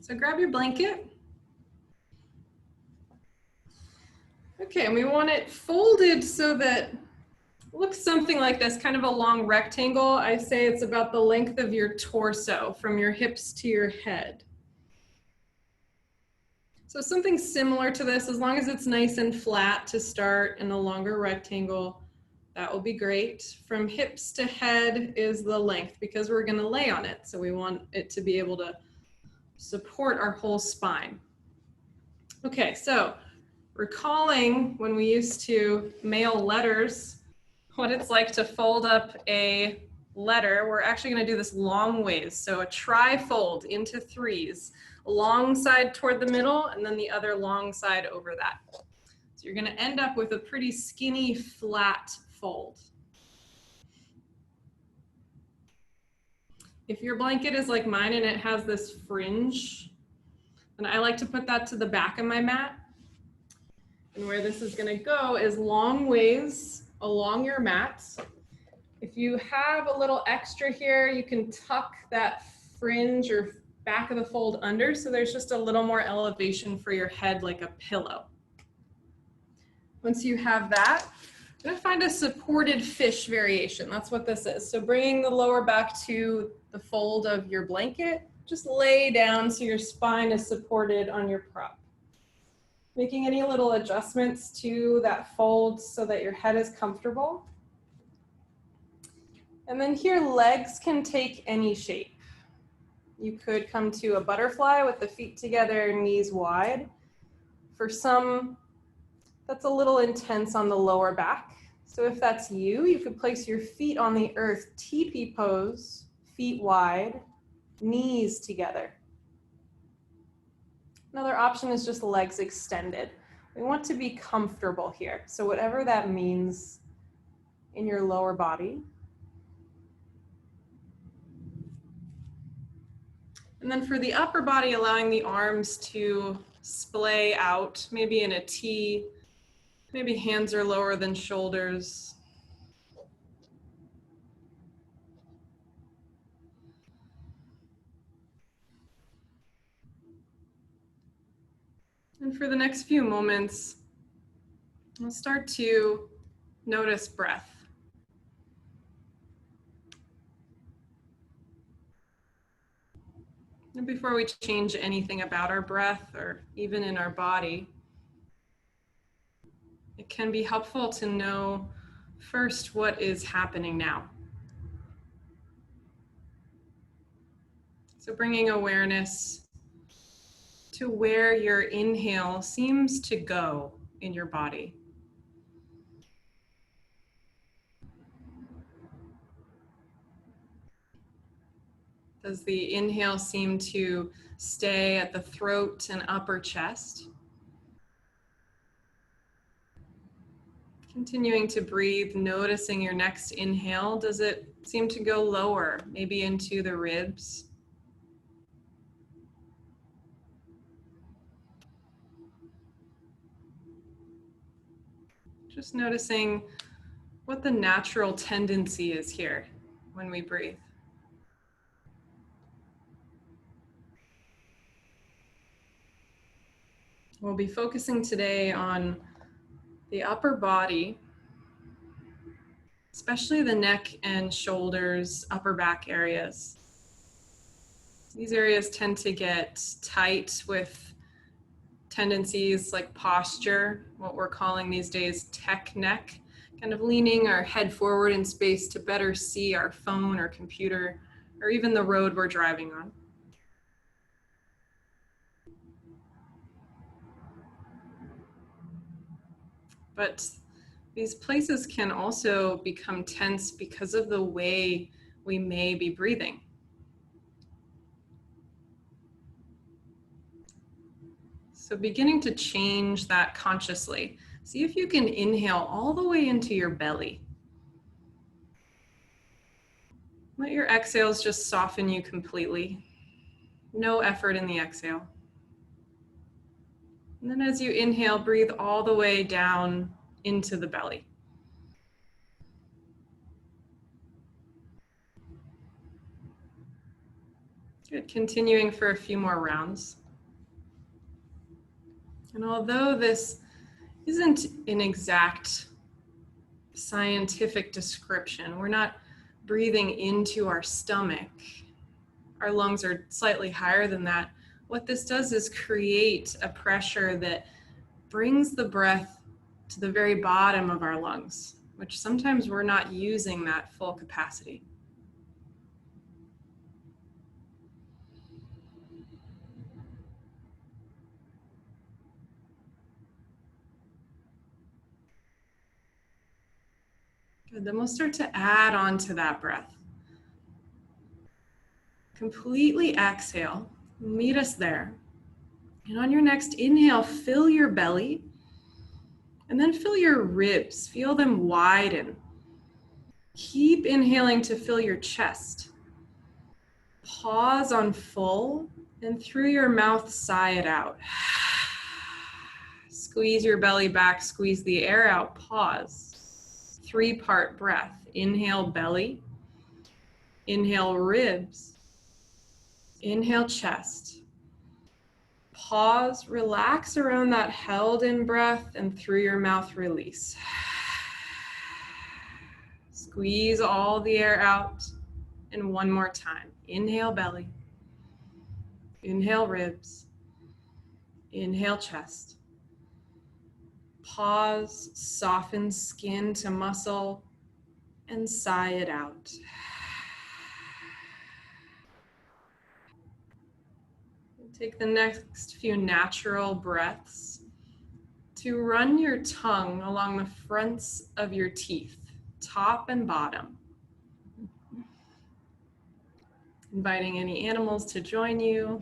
So grab your blanket. Okay, and we want it folded so that it looks something like this, kind of a long rectangle. I say it's about the length of your torso from your hips to your head. So something similar to this, as long as it's nice and flat to start in a longer rectangle, that will be great. From hips to head is the length because we're going to lay on it. So we want it to be able to support our whole spine. Okay, so recalling when we used to mail letters, what it's like to fold up a letter, we're actually going to do this long ways. So a tri-fold into threes, long side toward the middle and then the other long side over that. So you're going to end up with a pretty skinny, flat fold. If your blanket is like mine and it has this fringe, then I like to put that to the back of my mat. And where this is going to go is long ways along your mat. If you have a little extra here, you can tuck that fringe or back of the fold under so there's just a little more elevation for your head like a pillow. Once you have that, I'm going to find a supported fish variation. That's what this is. So bringing the lower back to the fold of your blanket, just lay down so your spine is supported on your prop. Making any little adjustments to that fold so that your head is comfortable. And then here, legs can take any shape. You could come to a butterfly with the feet together, knees wide. For some, that's a little intense on the lower back. So if that's you, you could place your feet on the earth, teepee pose, feet wide, knees together. Another option is just legs extended. We want to be comfortable here. So whatever that means in your lower body. And then for the upper body, allowing the arms to splay out, maybe in a T, maybe hands are lower than shoulders. And for the next few moments, we'll start to notice breath. And before we change anything about our breath or even in our body, it can be helpful to know first what is happening now. So bringing awareness to where your inhale seems to go in your body. Does the inhale seem to stay at the throat and upper chest? Continuing to breathe, noticing your next inhale. Does it seem to go lower, maybe into the ribs? Just noticing what the natural tendency is here when we breathe. We'll be focusing today on the upper body, especially the neck and shoulders, upper back areas. These areas tend to get tight with tendencies like posture, what we're calling these days tech neck, kind of leaning our head forward in space to better see our phone or computer or even the road we're driving on. But these places can also become tense because of the way we may be breathing. So beginning to change that consciously. See if you can inhale all the way into your belly. Let your exhales just soften you completely. No effort in the exhale. And then as you inhale, breathe all the way down into the belly. Good, continuing for a few more rounds. And although this isn't an exact scientific description, we're not breathing into our stomach. Our lungs are slightly higher than that. What this does is create a pressure that brings the breath to the very bottom of our lungs, which sometimes we're not using that full capacity. Good, then we'll start to add on to that breath. Completely exhale, meet us there. And on your next inhale, fill your belly and then fill your ribs, feel them widen. Keep inhaling to fill your chest. Pause on full and through your mouth, sigh it out. Squeeze your belly back, squeeze the air out, pause. 3-part breath. Inhale belly, inhale ribs, inhale chest. Pause, relax around that held in breath and through your mouth release. Squeeze all the air out. And one more time. Inhale belly, inhale ribs, inhale chest. Pause, soften skin to muscle and sigh it out. Take the next few natural breaths to run your tongue along the fronts of your teeth, top and bottom. Inviting any animals to join you.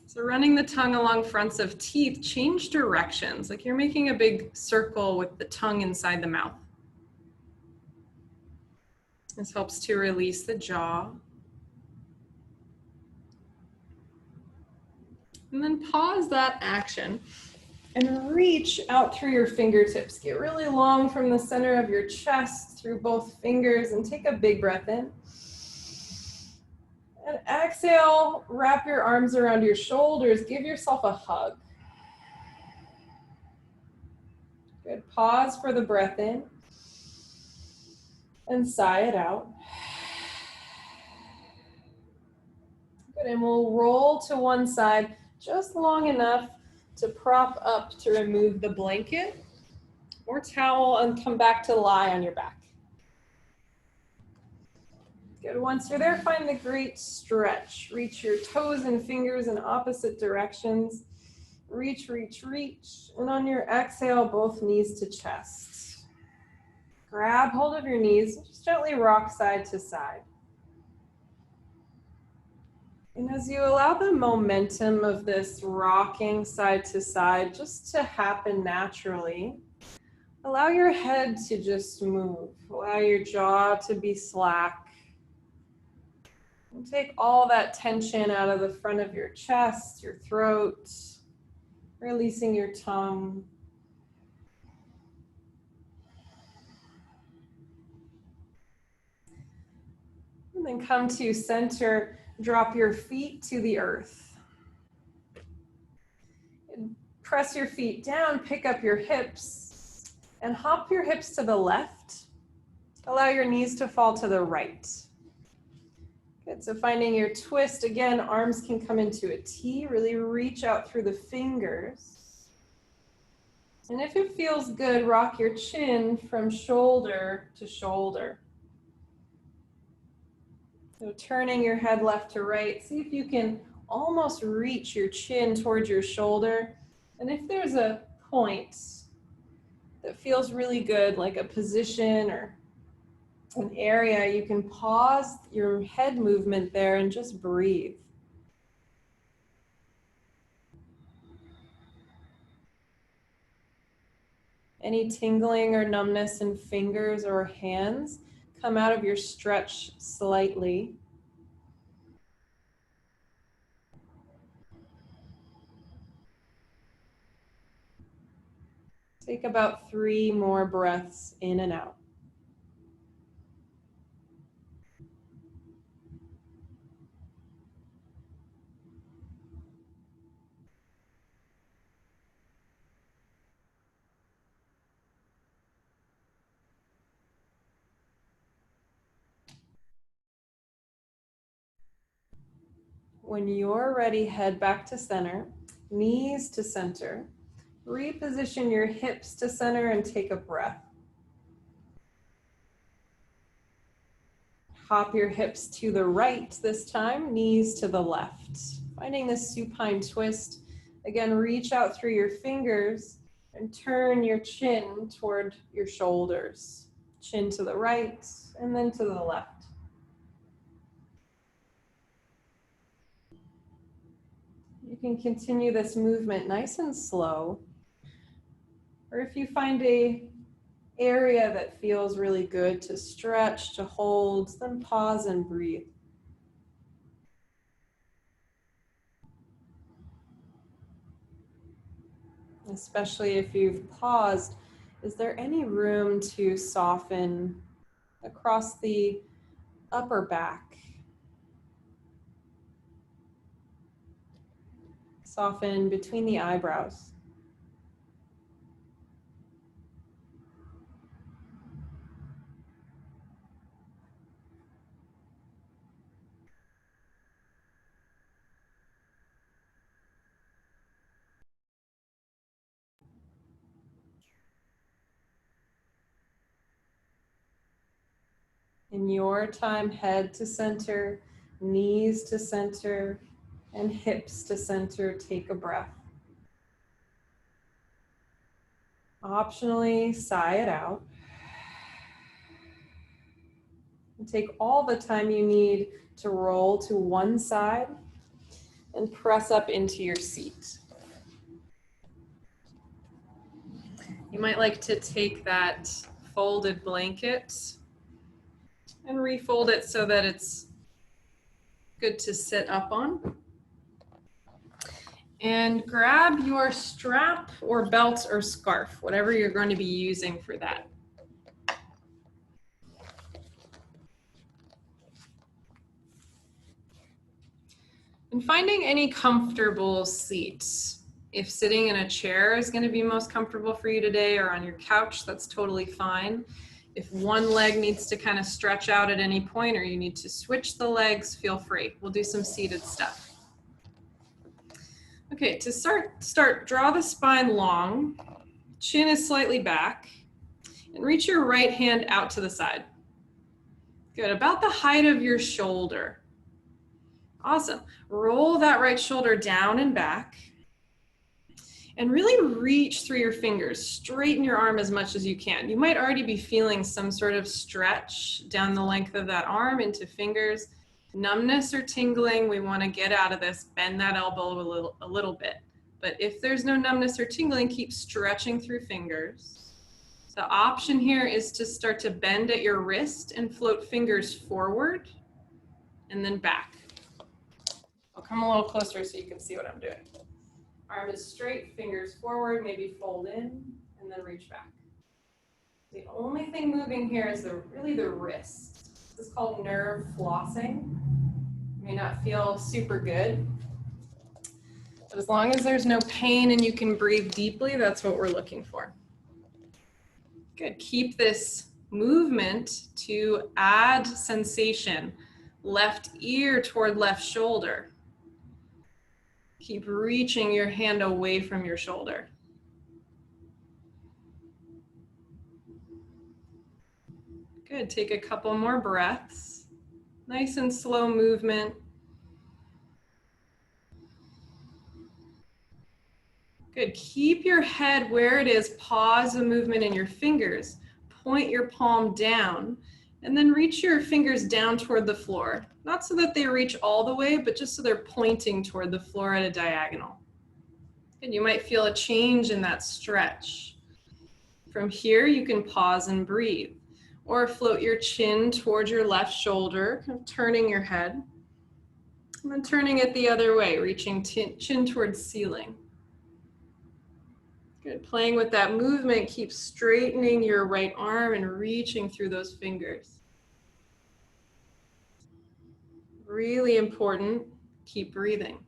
So running the tongue along fronts of teeth, change directions, like you're making a big circle with the tongue inside the mouth. This helps to release the jaw. And then pause that action and reach out through your fingertips. Get really long from the center of your chest through both fingers and take a big breath in. And exhale, wrap your arms around your shoulders. Give yourself a hug. Good. Pause for the breath in. And sigh it out. Good. And we'll roll to one side just long enough to prop up to remove the blanket or towel and come back to lie on your back. Good. Once you're there, find the great stretch. Reach your toes and fingers in opposite directions. Reach, reach, reach. And on your exhale, both knees to chest. Grab hold of your knees. Just gently rock side to side. And as you allow the momentum of this rocking side to side just to happen naturally, allow your head to just move. Allow your jaw to be slack. And take all that tension out of the front of your chest, your throat, releasing your tongue. And then come to center, drop your feet to the earth. And press your feet down, pick up your hips, and hop your hips to the left. Allow your knees to fall to the right. Good, so finding your twist, again, arms can come into a T, really reach out through the fingers. And if it feels good, rock your chin from shoulder to shoulder. So turning your head left to right, see if you can almost reach your chin towards your shoulder. And if there's a point that feels really good, like a position or an area, you can pause your head movement there and just breathe. Any tingling or numbness in fingers or hands, come out of your stretch slightly. Take about 3 more breaths in and out. When you're ready, head back to center, knees to center. Reposition your hips to center and take a breath. Hop your hips to the right this time, knees to the left. Finding this supine twist. Again, reach out through your fingers and turn your chin toward your shoulders. Chin to the right and then to the left. You can continue this movement nice and slow. Or if you find a area that feels really good to stretch, to hold, then pause and breathe. Especially if you've paused, is there any room to soften across the upper back? Soften between the eyebrows. In your time, head to center, knees to center, and hips to center. Take a breath. Optionally, sigh it out. And take all the time you need to roll to one side and press up into your seat. You might like to take that folded blanket and refold it so that it's good to sit up on. And grab your strap or belt or scarf, whatever you're going to be using for that. And finding any comfortable seat. If sitting in a chair is going to be most comfortable for you today, or on your couch, that's totally fine. If one leg needs to kind of stretch out at any point, or you need to switch the legs, feel free. We'll do some seated stuff. Okay, to start, draw the spine long, chin is slightly back, and reach your right hand out to the side. Good, about the height of your shoulder. Awesome. Roll that right shoulder down and back. And really reach through your fingers. Straighten your arm as much as you can. You might already be feeling some sort of stretch down the length of that arm into fingers. Numbness or tingling, we want to get out of this. Bend that elbow a little bit. But if there's no numbness or tingling, keep stretching through fingers. The option here is to start to bend at your wrist and float fingers forward and then back. I'll come a little closer so you can see what I'm doing. Arm is straight, fingers forward, maybe fold in, and then reach back. The only thing moving here is really the wrist. This is called nerve flossing. You may not feel super good, but as long as there's no pain and you can breathe deeply, that's what we're looking for. Good, keep this movement to add sensation. Left ear toward left shoulder. Keep reaching your hand away from your shoulder. Good, take a couple more breaths. Nice and slow movement. Good, keep your head where it is. Pause the movement in your fingers. Point your palm down and then reach your fingers down toward the floor. Not so that they reach all the way, but just so they're pointing toward the floor at a diagonal. And you might feel a change in that stretch. From here, you can pause and breathe, or float your chin towards your left shoulder, kind of turning your head, and then turning it the other way, reaching chin towards ceiling. Good, playing with that movement, keep straightening your right arm and reaching through those fingers. Really important, keep breathing.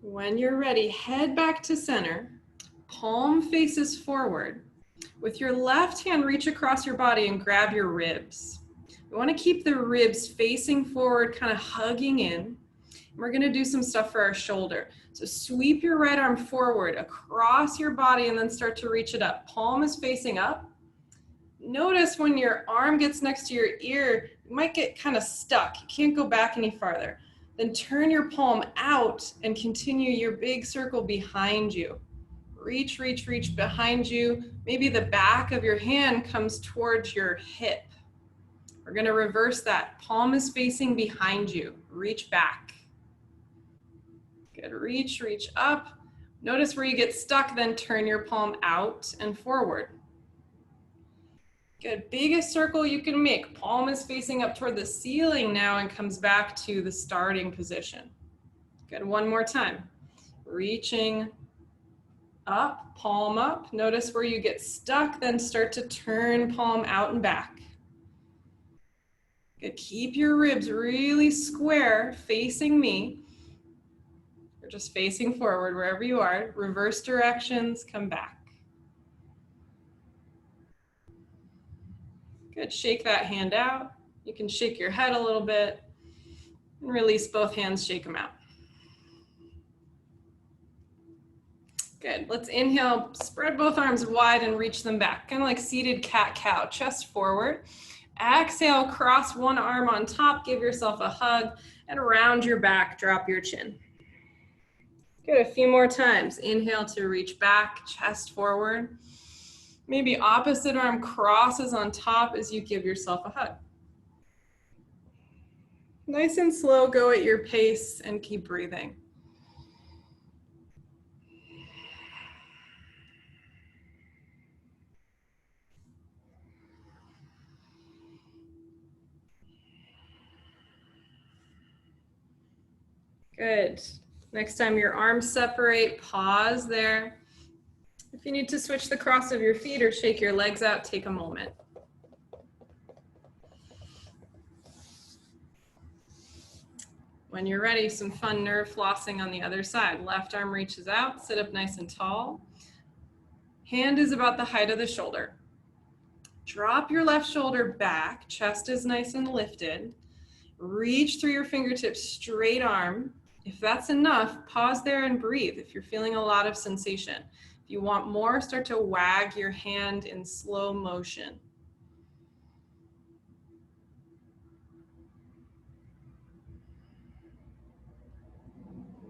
When you're ready, head back to center, palm faces forward. With your left hand, reach across your body and grab your ribs. We want to keep the ribs facing forward, kind of hugging in. We're going to do some stuff for our shoulder. So sweep your right arm forward across your body and then start to reach it up. Palm is facing up. Notice when your arm gets next to your ear, you might get kind of stuck. You can't go back any farther. Then turn your palm out and continue your big circle behind you. Reach, reach, reach behind you. Maybe the back of your hand comes towards your hip. We're going to reverse that. Palm is facing behind you. Reach back. Good. Reach, reach up. Notice where you get stuck, then turn your palm out and forward. Good. Biggest circle you can make. Palm is facing up toward the ceiling now and comes back to the starting position. Good. One more time. Reaching up, palm up. Notice where you get stuck, then start to turn palm out and back. Good. Keep your ribs really square, facing me. Or just facing forward wherever you are. Reverse directions, come back. Good. Shake that hand out. You can shake your head a little bit and release both hands, shake them out. Good. Let's inhale, spread both arms wide and reach them back, kind of like seated cat-cow, chest forward. Exhale, cross one arm on top, give yourself a hug, and round your back, drop your chin. Good. A few more times. Inhale to reach back, chest forward. Maybe opposite arm crosses on top as you give yourself a hug. Nice and slow, go at your pace and keep breathing. Good. Next time your arms separate, pause there. If you need to switch the cross of your feet or shake your legs out, take a moment. When you're ready, some fun nerve flossing on the other side. Left arm reaches out, sit up nice and tall. Hand is about the height of the shoulder. Drop your left shoulder back, chest is nice and lifted. Reach through your fingertips, straight arm. If that's enough, pause there and breathe if you're feeling a lot of sensation. If you want more, start to wag your hand in slow motion.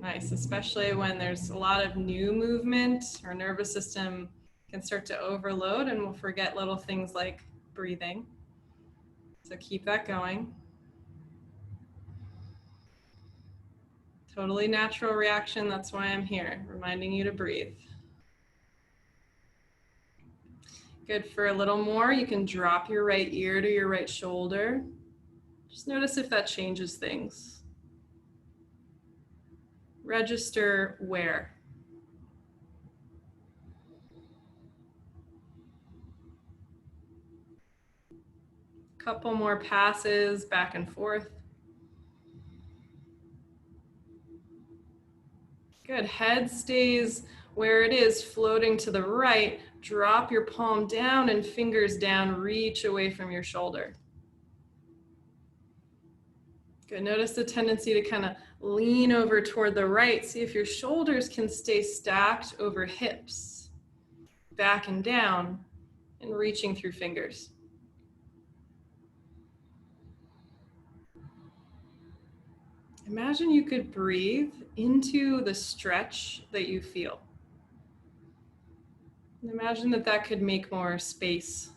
Nice, especially when there's a lot of new movement, our nervous system can start to overload and we'll forget little things like breathing. So keep that going. Totally natural reaction, that's why I'm here, reminding you to breathe. Good. For a little more, you can drop your right ear to your right shoulder. Just notice if that changes things. Register where. Couple more passes back and forth. Good. Head stays where it is, floating to the right. Drop your palm down and fingers down, reach away from your shoulder. Good. Notice the tendency to kind of lean over toward the right. See if your shoulders can stay stacked over hips. Back and down and reaching through fingers. Imagine you could breathe into the stretch that you feel. And imagine that that could make more space.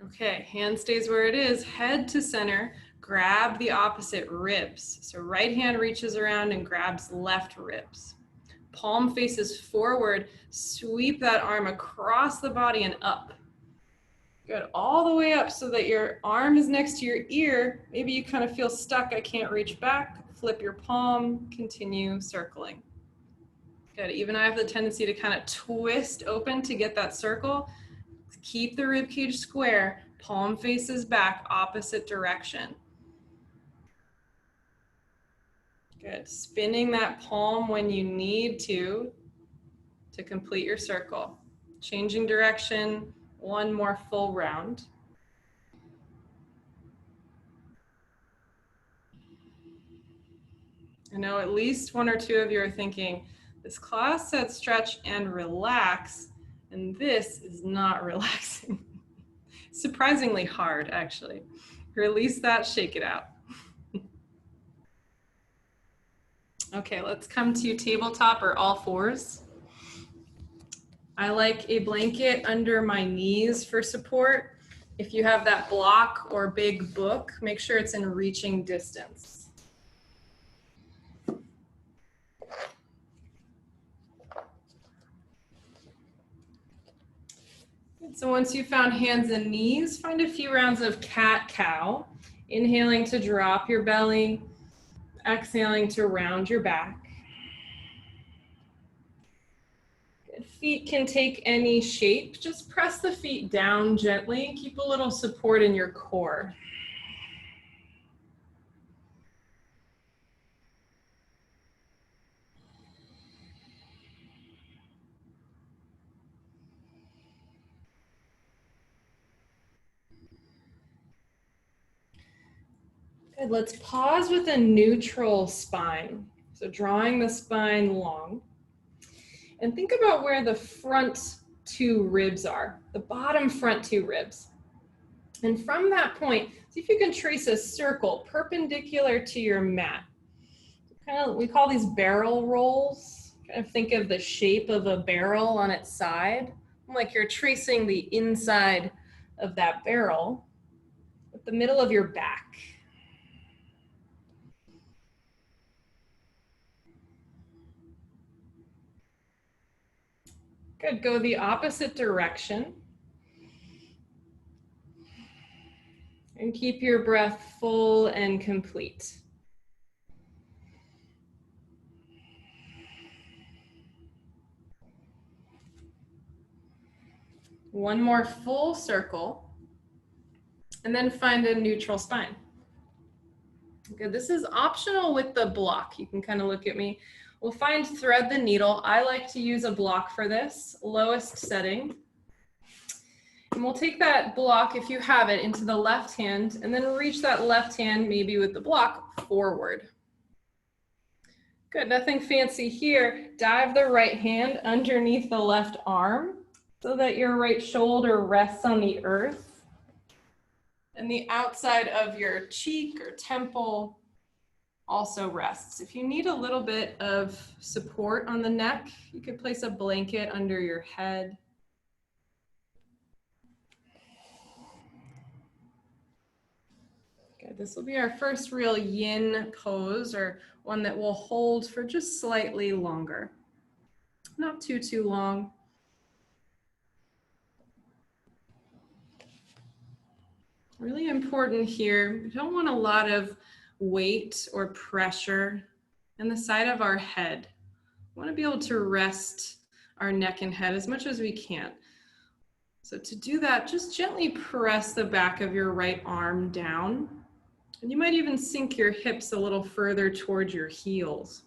Okay, hand stays where it is, head to center, grab the opposite ribs. So right hand reaches around and grabs left ribs. Palm faces forward, sweep that arm across the body and up. Good, all the way up so that your arm is next to your ear. Maybe you kind of feel stuck, I can't reach back. Flip your palm, continue circling. Good, even I have the tendency to kind of twist open to get that circle. Keep the rib cage square, palm faces back, opposite direction. Good. Spinning that palm when you need to complete your circle. Changing direction, one more full round. I know at least one or two of you are thinking, this class said stretch and relax, and this is not relaxing. Surprisingly hard, actually. Release that, shake it out. Okay, let's come to tabletop or all fours. I like a blanket under my knees for support. If you have that block or big book, make sure it's in reaching distance. So once you've found hands and knees, find a few rounds of cat-cow. Inhaling to drop your belly, exhaling to round your back. Good. Feet can take any shape. Just press the feet down gently. Keep a little support in your core. Good. Let's pause with a neutral spine. So drawing the spine long. And think about where the front two ribs are, the bottom front two ribs. And from that point, see if you can trace a circle perpendicular to your mat. We call these barrel rolls. Kind of think of the shape of a barrel on its side, like you're tracing the inside of that barrel with the middle of your back. Good. Go the opposite direction. And keep your breath full and complete. One more full circle. And then find a neutral spine. Good. This is optional with the block. You can kind of look at me. We'll find thread the needle. I like to use a block for this, lowest setting. And we'll take that block, if you have it, into the left hand and then reach that left hand, maybe with the block, forward. Good, nothing fancy here. Dive the right hand underneath the left arm so that your right shoulder rests on the earth. And the outside of your cheek or temple also rests. If you need a little bit of support on the neck, you could place a blanket under your head. Okay, this will be our first real yin pose, or one that we'll hold for just slightly longer. Not too long. Really important here, we don't want a lot of weight or pressure in the side of our head. We want to be able to rest our neck and head as much as we can. So to do that, just gently press the back of your right arm down. And you might even sink your hips a little further towards your heels.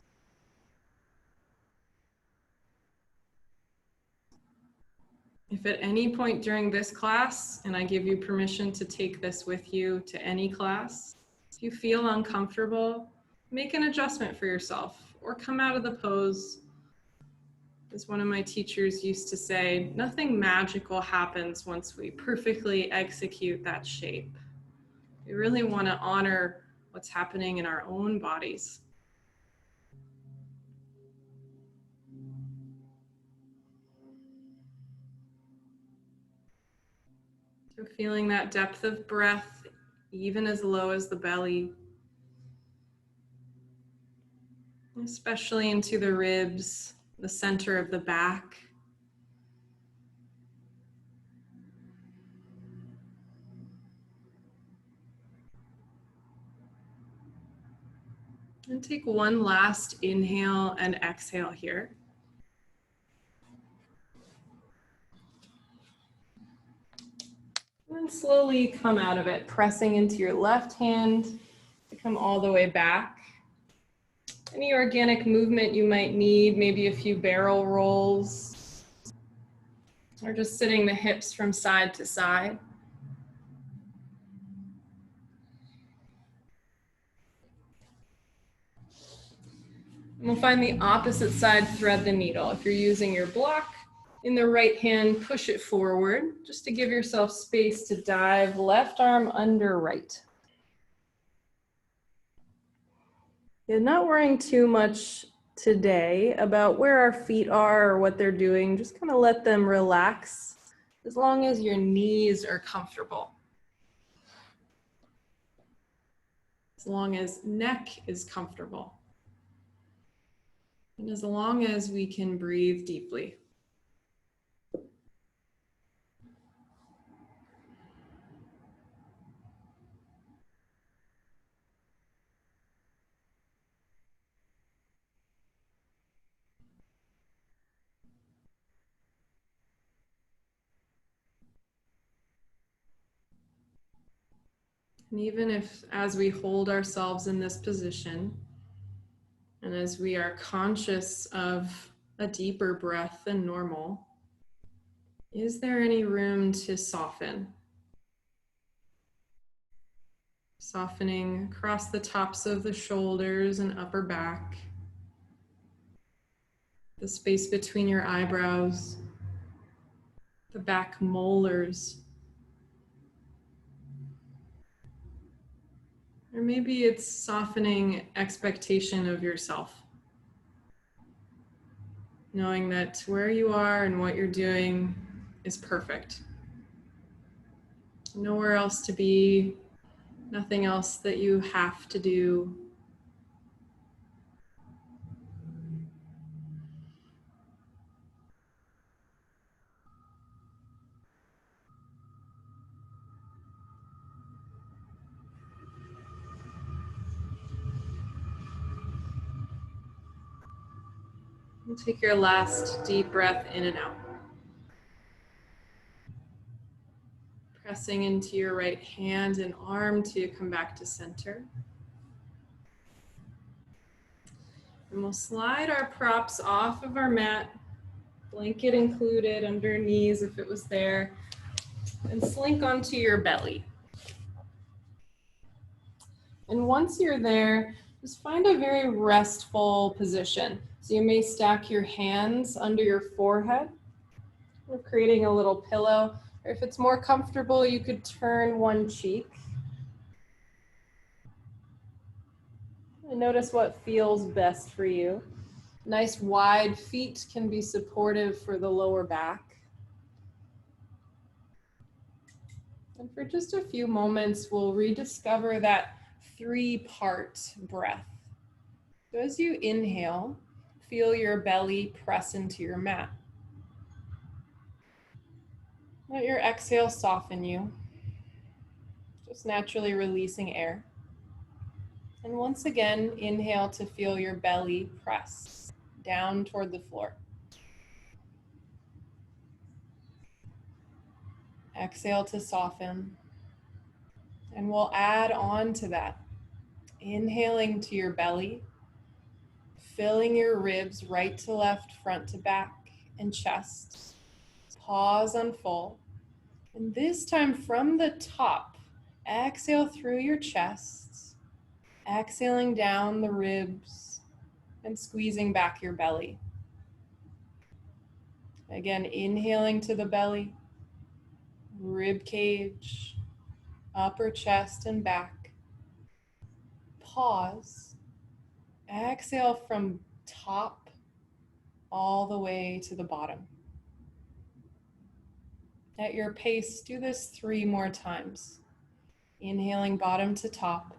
If at any point during this class, and I give you permission to take this with you to any class, if you feel uncomfortable, make an adjustment for yourself or come out of the pose. As one of my teachers used to say, nothing magical happens once we perfectly execute that shape. We really want to honor what's happening in our own bodies. So feeling that depth of breath, even as low as the belly, especially into the ribs, the center of the back. And take one last inhale and exhale here. And slowly come out of it, pressing into your left hand to come all the way back. Any organic movement you might need, maybe a few barrel rolls, or just sitting the hips from side to side. And we'll find the opposite side, thread the needle. If you're using your block in the right hand, push it forward, just to give yourself space to dive left arm under right. Yeah, not worrying too much today about where our feet are or what they're doing. Just kind of let them relax as long as your knees are comfortable. As long as neck is comfortable. And as long as we can breathe deeply. And even if, as we hold ourselves in this position, and as we are conscious of a deeper breath than normal, is there any room to soften? Softening across the tops of the shoulders and upper back, the space between your eyebrows, the back molars. Or maybe it's softening expectation of yourself. Knowing that where you are and what you're doing is perfect. Nowhere else to be, nothing else that you have to do. And take your last deep breath in and out. Pressing into your right hand and arm to come back to center. And we'll slide our props off of our mat, blanket included under knees if it was there, and slink onto your belly. And once you're there, just find a very restful position. So you may stack your hands under your forehead, creating a little pillow. Or if it's more comfortable, you could turn one cheek. And notice what feels best for you. Nice wide feet can be supportive for the lower back. And for just a few moments, we'll rediscover that three-part breath. So as you inhale, feel your belly press into your mat. Let your exhale soften you, just naturally releasing air. And once again, inhale to feel your belly press down toward the floor. Exhale to soften. And we'll add on to that. Inhaling to your belly, filling your ribs right to left, front to back, and chest. Pause on full. And this time from the top, exhale through your chest, exhaling down the ribs and squeezing back your belly. Again, inhaling to the belly, rib cage, upper chest and back. Pause. Exhale from top all the way to the bottom. At your pace, do this 3 more times. Inhaling bottom to top.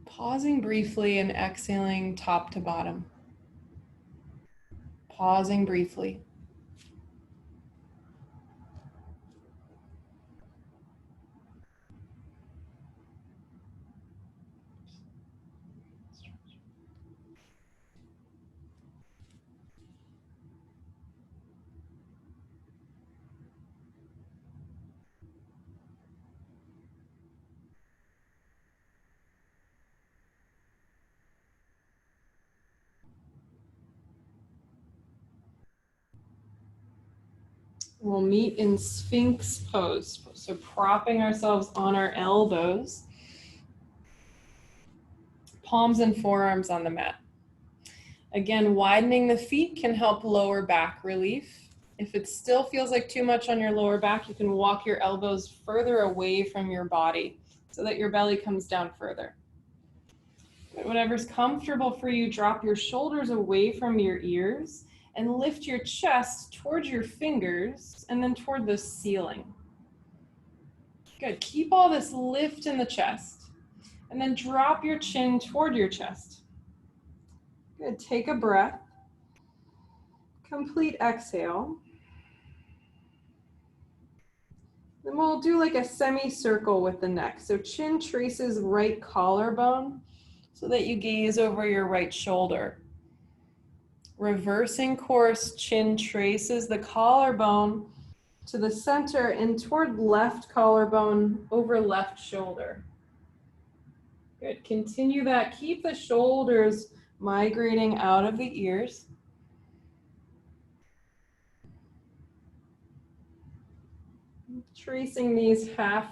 Pausing briefly and exhaling top to bottom. Pausing briefly. We'll meet in Sphinx pose. So propping ourselves on our elbows, palms and forearms on the mat. Again, widening the feet can help lower back relief. If it still feels like too much on your lower back, you can walk your elbows further away from your body so that your belly comes down further. Whatever's comfortable for you, drop your shoulders away from your ears and lift your chest towards your fingers and then toward the ceiling. Good. Keep all this lift in the chest and then drop your chin toward your chest. Good. Take a breath. Complete exhale. Then we'll do like a semicircle with the neck. So chin traces right collarbone so that you gaze over your right shoulder. Reversing course, chin traces the collarbone to the center and toward left collarbone over left shoulder. Good. Continue that. Keep the shoulders migrating out of the ears. Tracing these half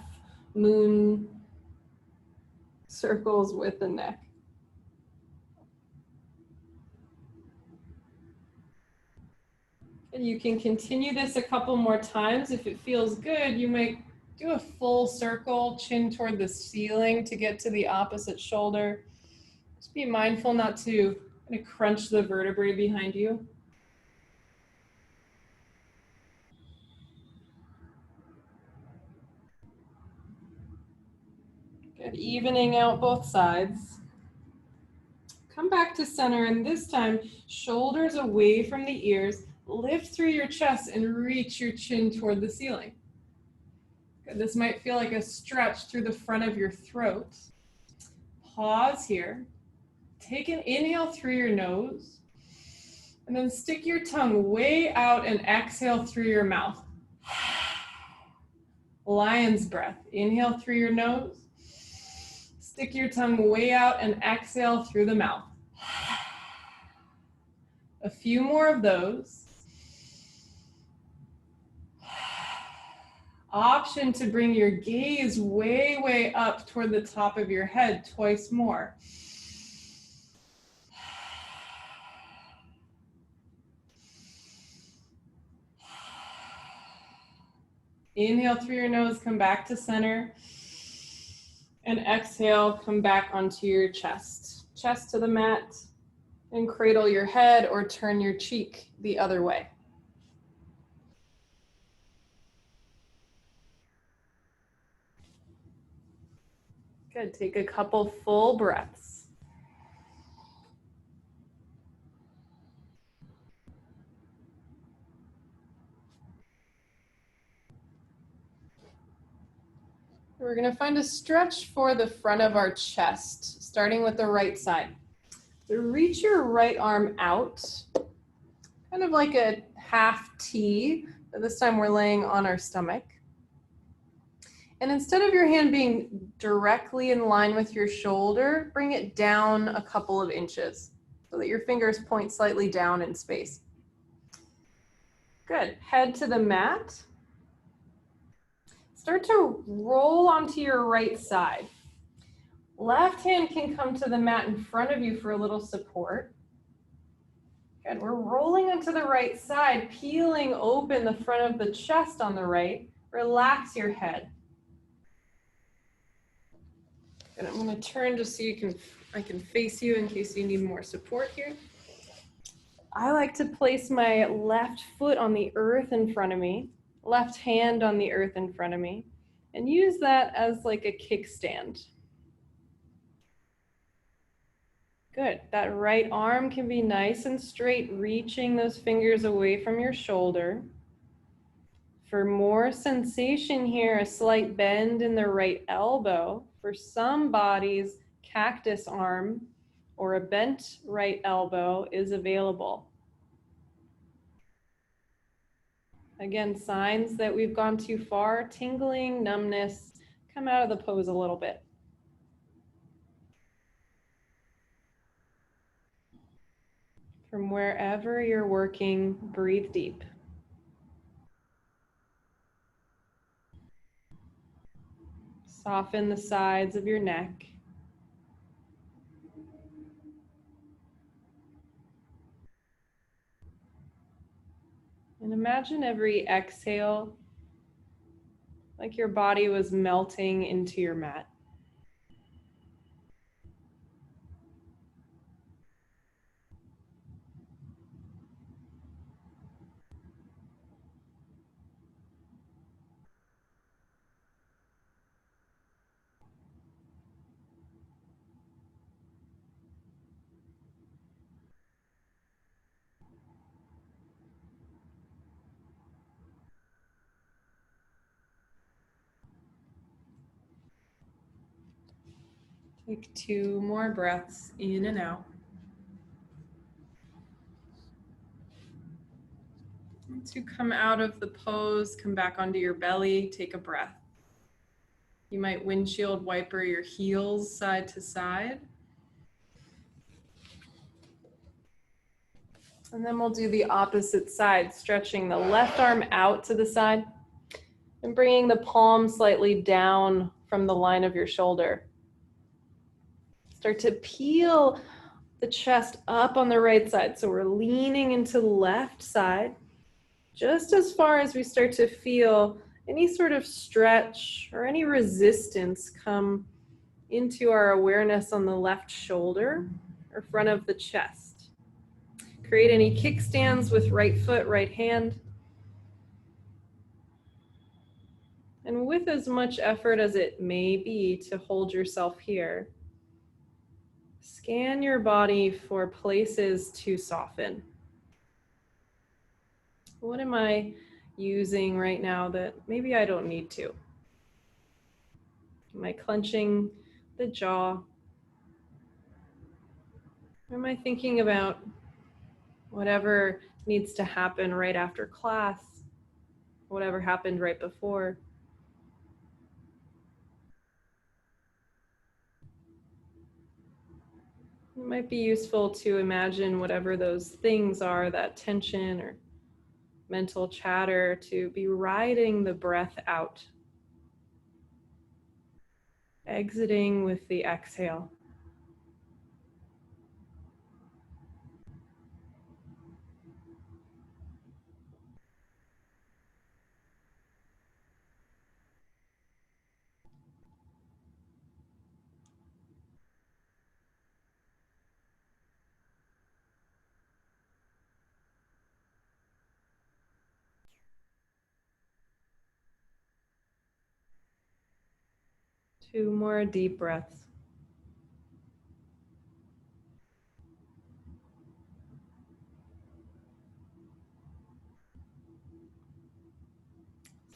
moon circles with the neck. And you can continue this a couple more times. If it feels good, you might do a full circle, chin toward the ceiling to get to the opposite shoulder. Just be mindful not to kind of crunch the vertebrae behind you. Good. Evening out both sides. Come back to center, and this time, shoulders away from the ears. Lift through your chest and reach your chin toward the ceiling. Good. This might feel like a stretch through the front of your throat. Pause here. Take an inhale through your nose, and then stick your tongue way out and exhale through your mouth. Lion's breath. Inhale through your nose. Stick your tongue way out and exhale through the mouth. A few more of those. Option to bring your gaze way, way up toward the top of your head twice more. Inhale through your nose, come back to center. And exhale, come back onto your chest. Chest to the mat, and cradle your head or turn your cheek the other way. Good, take a couple full breaths. We're gonna find a stretch for the front of our chest, starting with the right side. So reach your right arm out, kind of like a half T, but this time we're laying on our stomach. And instead of your hand being directly in line with your shoulder, bring it down a couple of inches so that your fingers point slightly down in space. Good. Head to the mat. Start to roll onto your right side. Left hand can come to the mat in front of you for a little support. Good. We're rolling onto the right side, peeling open the front of the chest on the right. Relax your head. And I'm going to turn just so I can face you in case you need more support here. I like to place my left foot on the earth in front of me, left hand on the earth in front of me, and use that as like a kickstand. Good. That right arm can be nice and straight, reaching those fingers away from your shoulder. For more sensation here, a slight bend in the right elbow. For some bodies, cactus arm or a bent right elbow is available. Again, signs that we've gone too far, tingling, numbness, come out of the pose a little bit. From wherever you're working, breathe deep. Soften the sides of your neck. And imagine every exhale like your body was melting into your mat. Take 2 more breaths in and out. Once you come out of the pose, come back onto your belly, take a breath. You might windshield wiper your heels side to side. And then we'll do the opposite side, stretching the left arm out to the side and bringing the palm slightly down from the line of your shoulder. Start to peel the chest up on the right side. So we're leaning into the left side just as far as we start to feel any sort of stretch or any resistance come into our awareness on the left shoulder or front of the chest. Create any kickstands with right foot, right hand. And with as much effort as it may be to hold yourself here, scan your body for places to soften. What am I using right now that maybe I don't need to? Am I clenching the jaw? Or am I thinking about whatever needs to happen right after class, whatever happened right before? It might be useful to imagine whatever those things are, that tension or mental chatter, to be riding the breath out, exiting with the exhale. Two more deep breaths.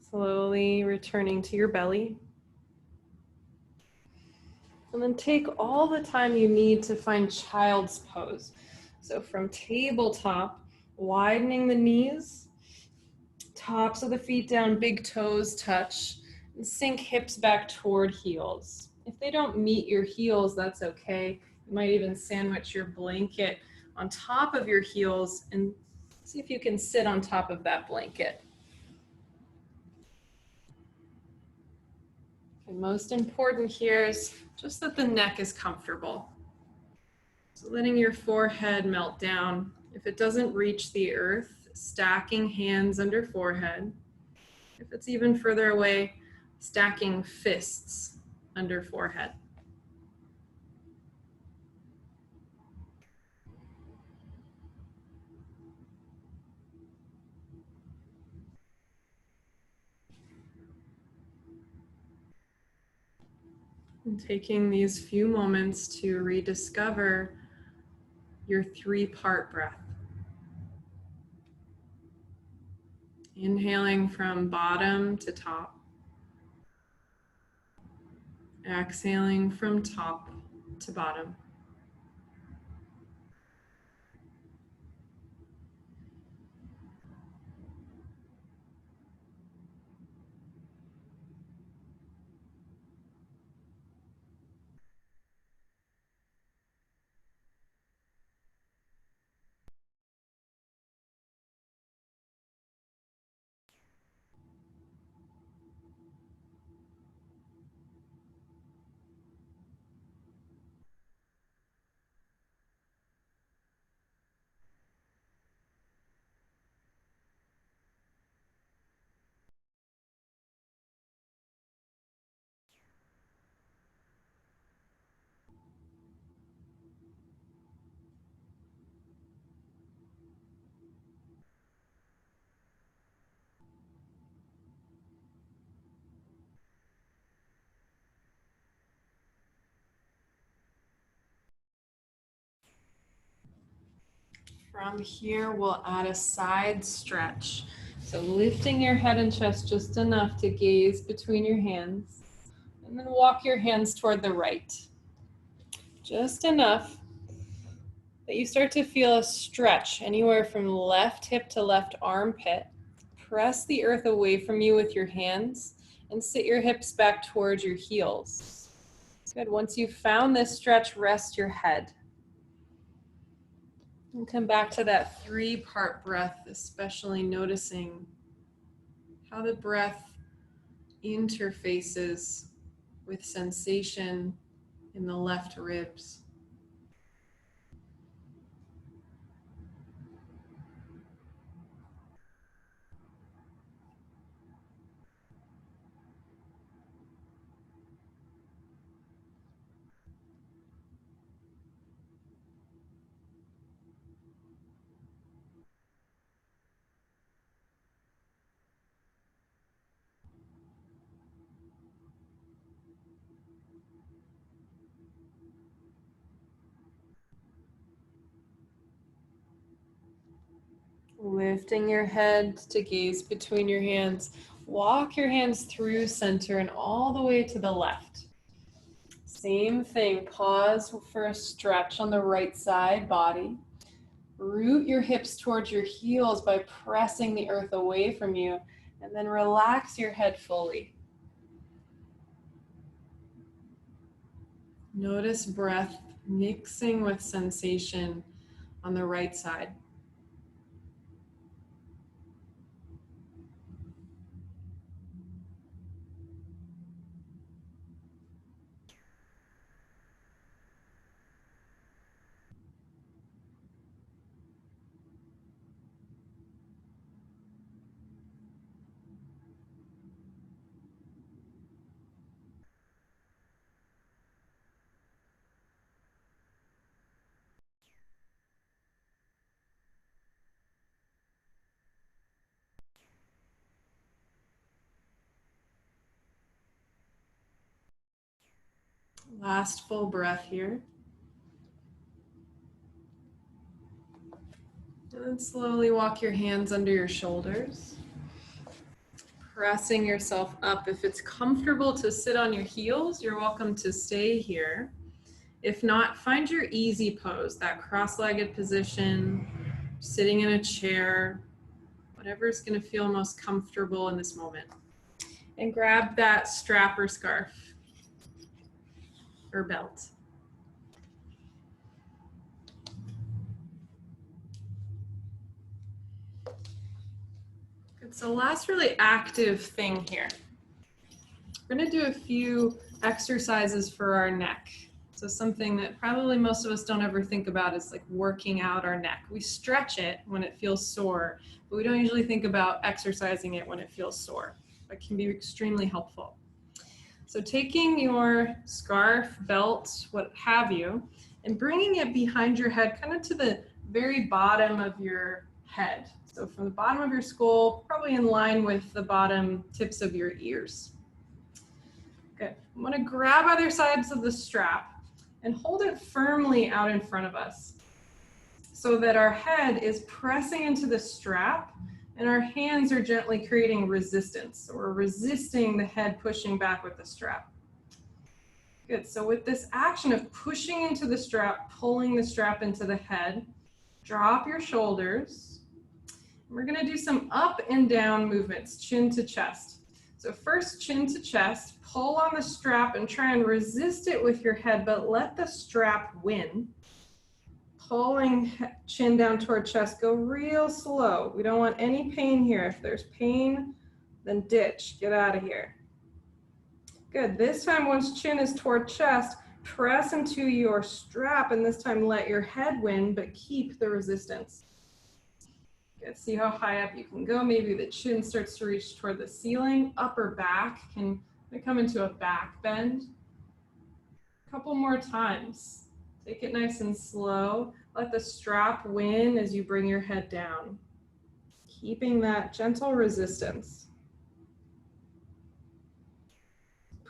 Slowly returning to your belly. And then take all the time you need to find child's pose. So from tabletop, widening the knees, tops of the feet down, big toes touch, and sink hips back toward heels. If they don't meet your heels, that's okay. You might even sandwich your blanket on top of your heels and see if you can sit on top of that blanket. And most important here is just that the neck is comfortable. So letting your forehead melt down. If it doesn't reach the earth, stacking hands under forehead. If it's even further away, stacking fists under forehead. And taking these few moments to rediscover your 3-part breath. Inhaling from bottom to top. Exhaling from top to bottom. From here, we'll add a side stretch. So lifting your head and chest just enough to gaze between your hands, and then walk your hands toward the right. Just enough that you start to feel a stretch anywhere from left hip to left armpit. Press the earth away from you with your hands and sit your hips back towards your heels. Good. Once you've found this stretch, rest your head. And come back to that 3-part breath, especially noticing how the breath interfaces with sensation in the left ribs. Lifting your head to gaze between your hands. Walk your hands through center and all the way to the left. Same thing, pause for a stretch on the right side body. Root your hips towards your heels by pressing the earth away from you, and then relax your head fully. Notice breath mixing with sensation on the right side. Last full breath here. And then slowly walk your hands under your shoulders. Pressing yourself up. If it's comfortable to sit on your heels, you're welcome to stay here. If not, find your easy pose, that cross-legged position, sitting in a chair, whatever's going to feel most comfortable in this moment. And grab that strap or scarf or belt. Good. So last really active thing here. We're going to do a few exercises for our neck. So something that probably most of us don't ever think about is like working out our neck. We stretch it when it feels sore, but we don't usually think about exercising it when it feels sore. It can be extremely helpful. So taking your scarf, belt, what have you, and bringing it behind your head, kind of to the very bottom of your head. So from the bottom of your skull, probably in line with the bottom tips of your ears. Good. I'm going to grab either sides of the strap and hold it firmly out in front of us so that our head is pressing into the strap and our hands are gently creating resistance. So we're resisting the head pushing back with the strap. Good. So with this action of pushing into the strap, pulling the strap into the head, drop your shoulders. We're going to do some up and down movements, chin to chest. So first, chin to chest, pull on the strap and try and resist it with your head, but let the strap win. Pulling chin down toward chest, go real slow. We don't want any pain here. If there's pain, then ditch, get out of here. Good, this time once chin is toward chest, press into your strap and this time let your head win, but keep the resistance. Good, see how high up you can go. Maybe the chin starts to reach toward the ceiling. Upper back can come into a back bend. A couple more times. Take it nice and slow. Let the strap win as you bring your head down. Keeping that gentle resistance.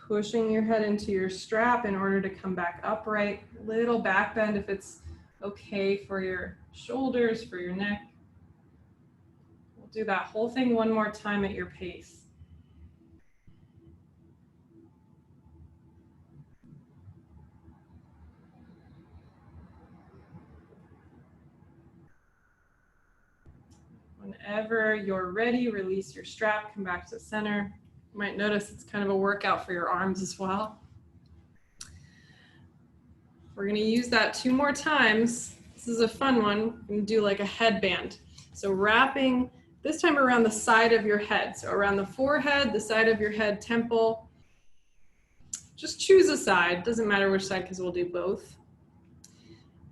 Pushing your head into your strap in order to come back upright. Little back bend if it's okay for your shoulders, for your neck. We'll do that whole thing one more time at your pace. Whenever you're ready, release your strap, come back to center. You might notice it's kind of a workout for your arms as well. We're going to use that 2 more times. This is a fun one. We're going to do like a headband. So wrapping this time around the side of your head. So around the forehead, the side of your head, temple. Just choose a side. Doesn't matter which side because we'll do both.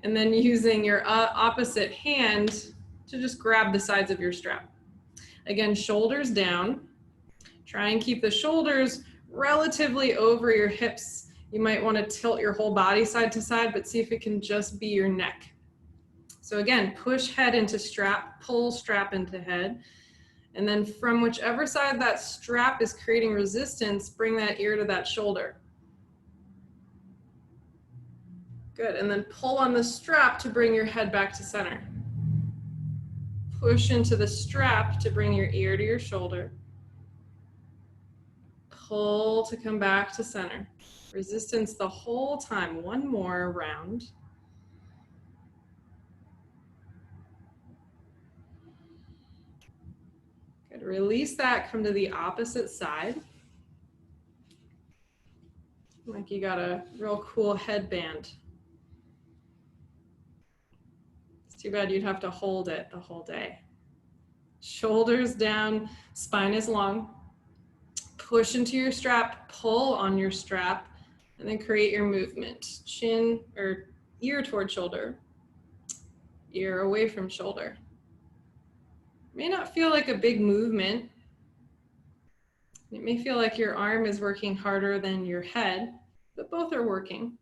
And then using your opposite hand to just grab the sides of your strap. Again, shoulders down. Try and keep the shoulders relatively over your hips. You might want to tilt your whole body side to side, but see if it can just be your neck. So again, push head into strap, pull strap into head. And then from whichever side that strap is creating resistance, bring that ear to that shoulder. Good, and then pull on the strap to bring your head back to center. Push into the strap to bring your ear to your shoulder. Pull to come back to center. Resistance the whole time. One more round. Good, release that, come to the opposite side. Like you got a real cool headband. It's too bad you'd have to hold it the whole day. Shoulders down, spine is long. Push into your strap, pull on your strap, and then create your movement. Chin or ear toward shoulder, ear away from shoulder. It may not feel like a big movement. It may feel like your arm is working harder than your head, but both are working.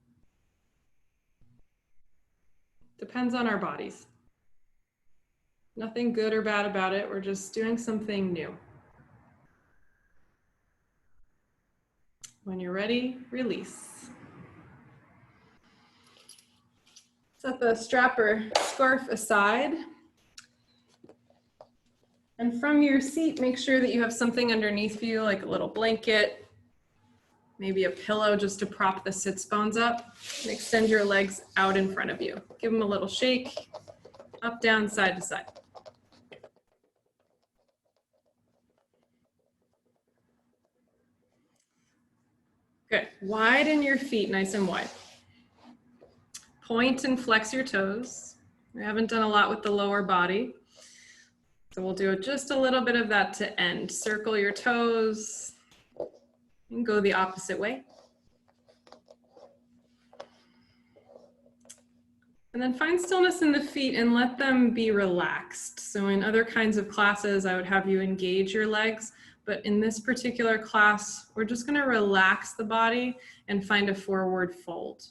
Depends on our bodies. Nothing good or bad about it. We're just doing something new. When you're ready, release. Set the strap or scarf aside. And from your seat, make sure that you have something underneath you, like a little blanket, maybe a pillow just to prop the sits bones up, and extend your legs out in front of you. Give them a little shake, up, down, side to side. Good, widen your feet nice and wide. Point and flex your toes. We haven't done a lot with the lower body. So we'll do just a little bit of that to end. Circle your toes and go the opposite way. And then find stillness in the feet and let them be relaxed. So in other kinds of classes, I would have you engage your legs, but in this particular class, we're just gonna relax the body and find a forward fold.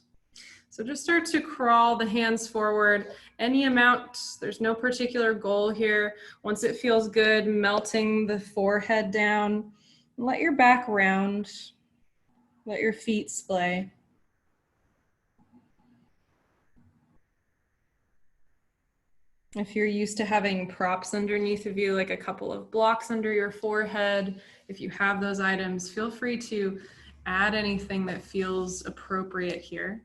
So just start to crawl the hands forward, any amount, there's no particular goal here. Once it feels good, melting the forehead down, let your back round, let your feet splay. If you're used to having props underneath of you, like a couple of blocks under your forehead, if you have those items, feel free to add anything that feels appropriate here.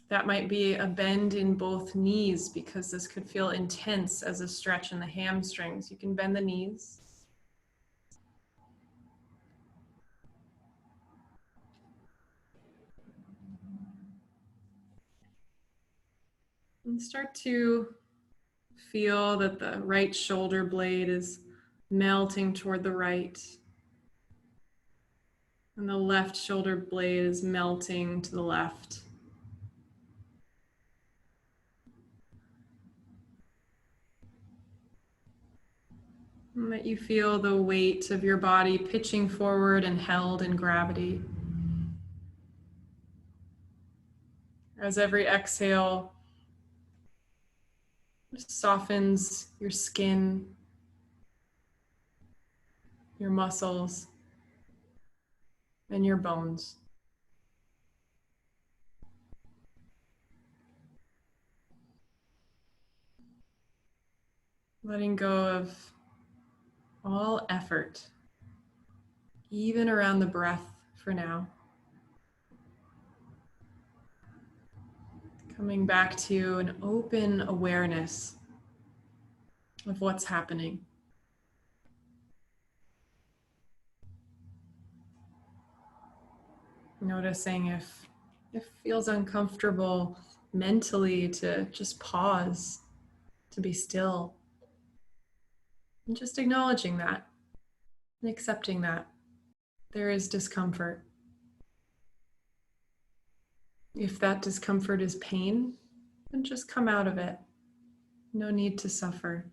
That might be a bend in both knees because this could feel intense as a stretch in the hamstrings. You can bend the knees. And start to feel that the right shoulder blade is melting toward the right. And the left shoulder blade is melting to the left. And let you feel the weight of your body pitching forward and held in gravity. As every exhale softens your skin, your muscles, and your bones. Letting go of all effort, even around the breath for now. Coming back to an open awareness of what's happening. Noticing if it feels uncomfortable mentally to just pause, to be still. And just acknowledging that and accepting that there is discomfort. If that discomfort is pain, then just come out of it. No need to suffer.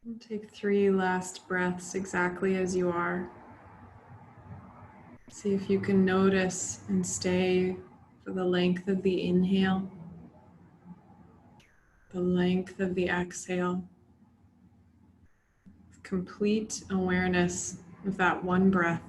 And take 3 last breaths exactly as you are. See if you can notice and stay for the length of the inhale, the length of the exhale. Complete awareness of that one breath.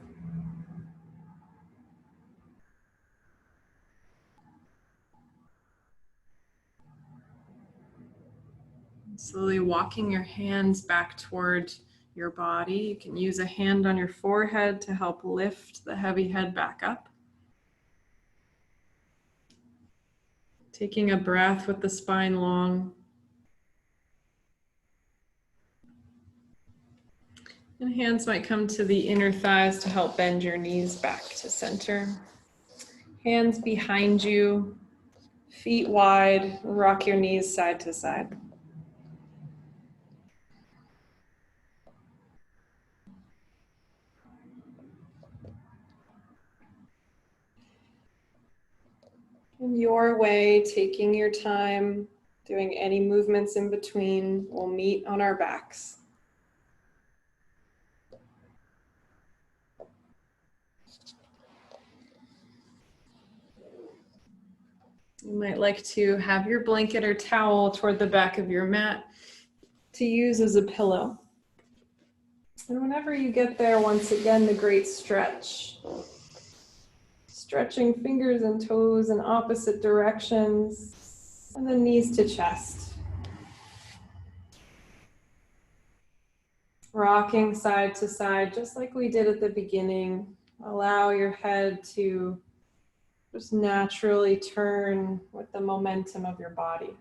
Slowly walking your hands back toward your body. You can use a hand on your forehead to help lift the heavy head back up. Taking a breath with the spine long. And hands might come to the inner thighs to help bend your knees back to center. Hands behind you, feet wide, rock your knees side to side. In your way, taking your time, doing any movements in between, we'll meet on our backs. You might like to have your blanket or towel toward the back of your mat to use as a pillow. And whenever you get there, once again, the great stretch. Stretching fingers and toes in opposite directions, and then knees to chest. Rocking side to side, just like we did at the beginning. Allow your head to just naturally turn with the momentum of your body.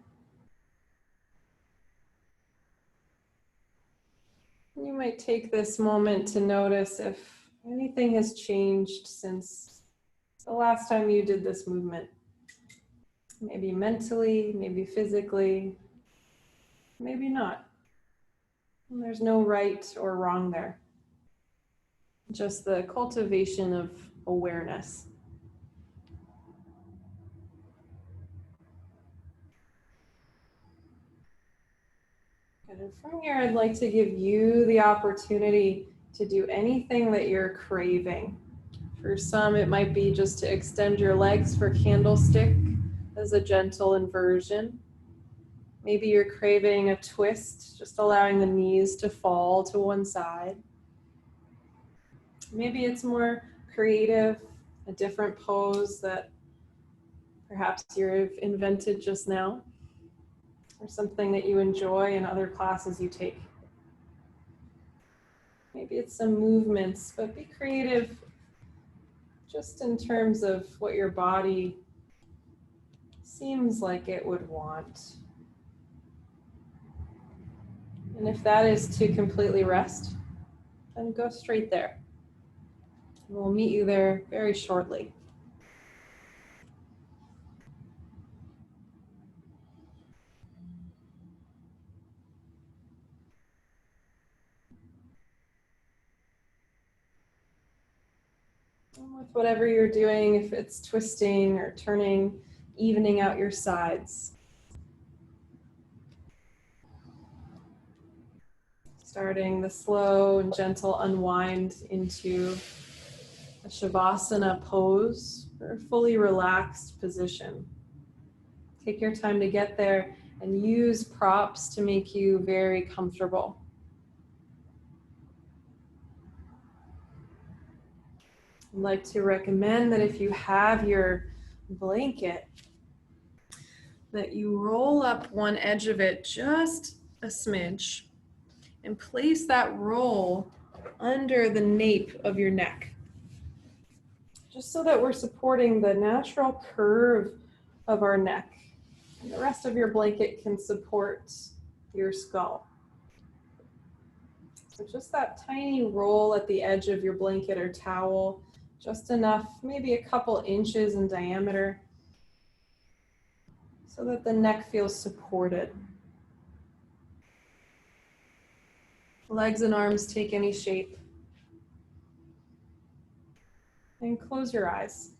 You might take this moment to notice if anything has changed since the last time you did this movement. Maybe mentally, maybe physically, maybe not. And there's no right or wrong there. Just the cultivation of awareness. And from here, I'd like to give you the opportunity to do anything that you're craving. For some, it might be just to extend your legs for candlestick as a gentle inversion. Maybe you're craving a twist, just allowing the knees to fall to one side. Maybe it's more creative, a different pose that perhaps you've invented just now, or something that you enjoy in other classes you take. Maybe it's some movements, but be creative just in terms of what your body seems like it would want. And if that is to completely rest, then go straight there. We'll meet you there very shortly. And with whatever you're doing, if it's twisting or turning, evening out your sides. Starting the slow and gentle unwind into a Shavasana pose, or a fully relaxed position. Take your time to get there and use props to make you very comfortable. I'd like to recommend that if you have your blanket, that you roll up one edge of it just a smidge and place that roll under the nape of your neck, just so that we're supporting the natural curve of our neck. And the rest of your blanket can support your skull. So just that tiny roll at the edge of your blanket or towel, just enough, maybe a couple inches in diameter, so that the neck feels supported. Legs and arms take any shape. And close your eyes.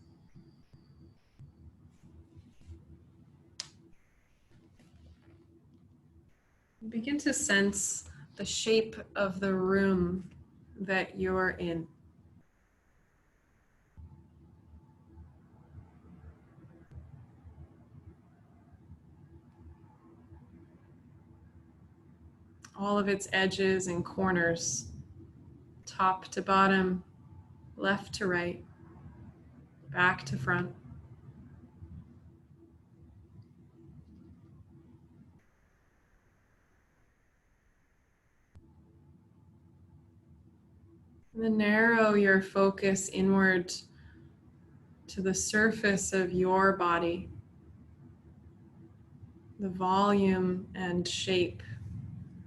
Begin to sense the shape of the room that you're in. All of its edges and corners, top to bottom, left to right, back to front. And then narrow your focus inward to the surface of your body, the volume and shape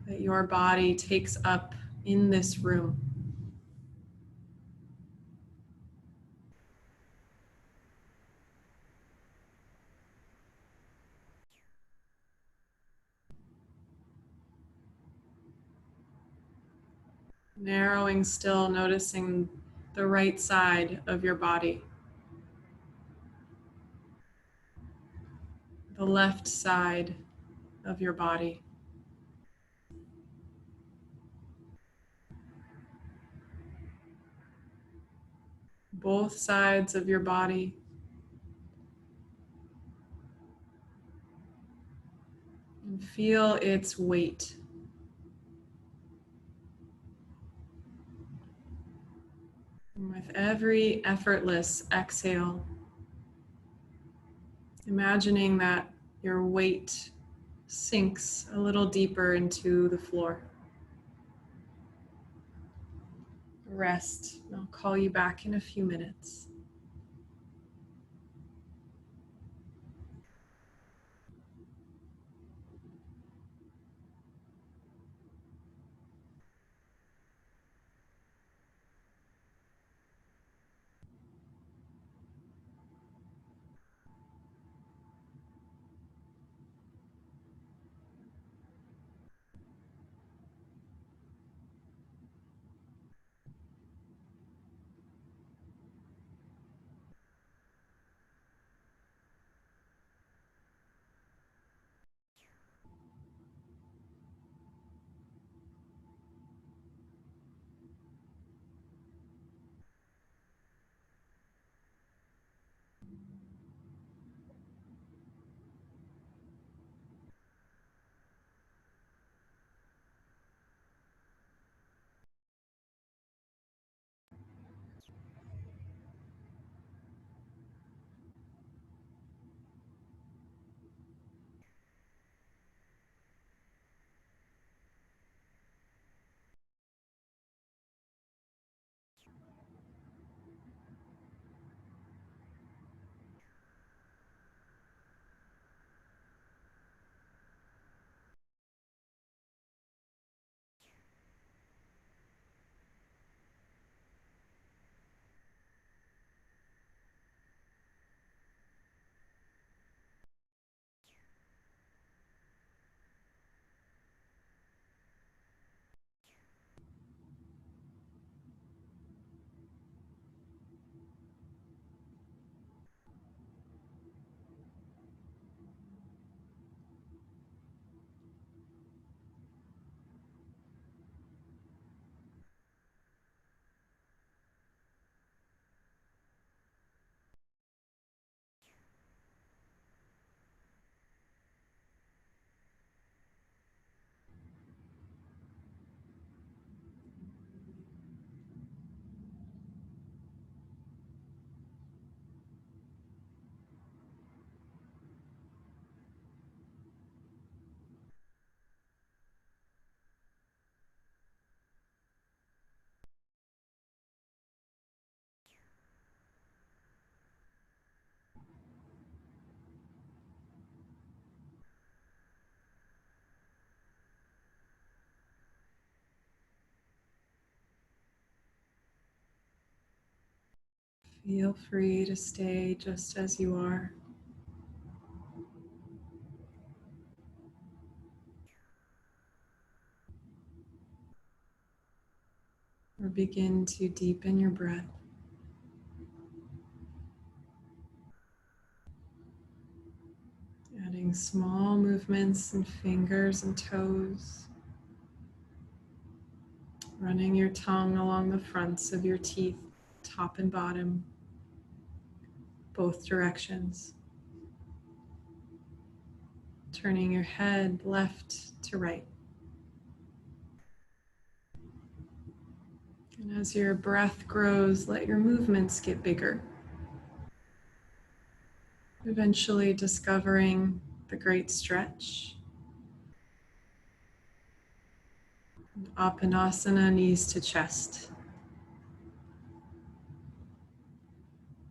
that your body takes up in this room. Narrowing still, noticing the right side of your body, the left side of your body. Both sides of your body. And feel its weight. And with every effortless exhale, imagining that your weight sinks a little deeper into the floor. Rest. I'll call you back in a few minutes. Feel free to stay just as you are. Or begin to deepen your breath. Adding small movements in fingers and toes. Running your tongue along the fronts of your teeth, top and bottom, both directions. Turning your head left to right. And as your breath grows, let your movements get bigger. Eventually discovering the great stretch. Apanasana, knees to chest.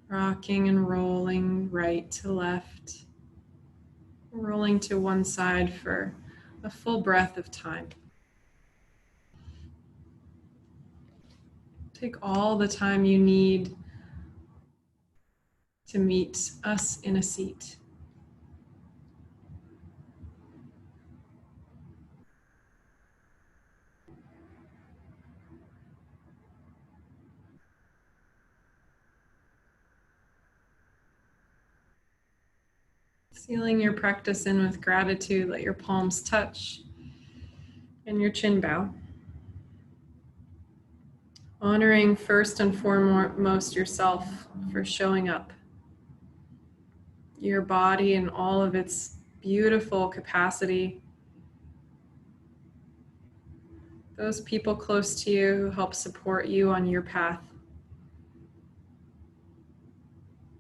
Rocking and rolling right to left. Rolling to one side for a full breath of time. Take all the time you need to meet us in a seat. Sealing your practice in with gratitude, let your palms touch and your chin bow. Honoring first and foremost yourself for showing up. Your body and all of its beautiful capacity. Those people close to you who help support you on your path.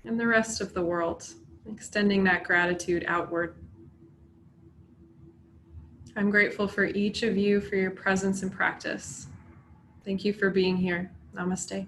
And the rest of the world, extending that gratitude outward. I'm grateful for each of you for your presence and practice. Thank you for being here. Namaste.